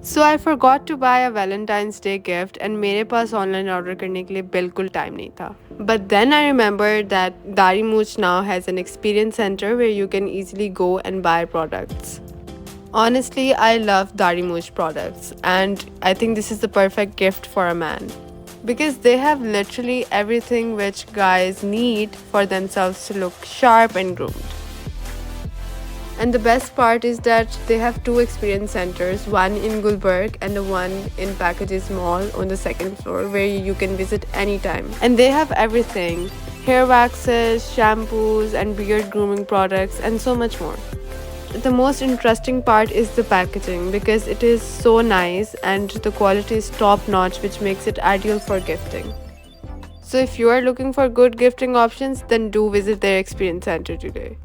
So I forgot to buy a Valentine's Day gift and मेरे पास online order करने के लिए बिल्कुल time नहीं था. But then I remembered that Dari Mooch now has an experience center where you can easily go and buy products. Honestly, I love Dari Mooch products and I think this is the perfect gift for a man. Because they have literally everything which guys need for themselves to look sharp and groomed. And the best part is that they have two experience centers, one in Gulberg and the one in Packages Mall on the second floor, where you can visit anytime. And they have everything: hair waxes, shampoos, and beard grooming products, and so much more. The most interesting part is the packaging because it is so nice and the quality is top notch, which makes it ideal for gifting. So, if you are looking for good gifting options, then do visit their experience center today.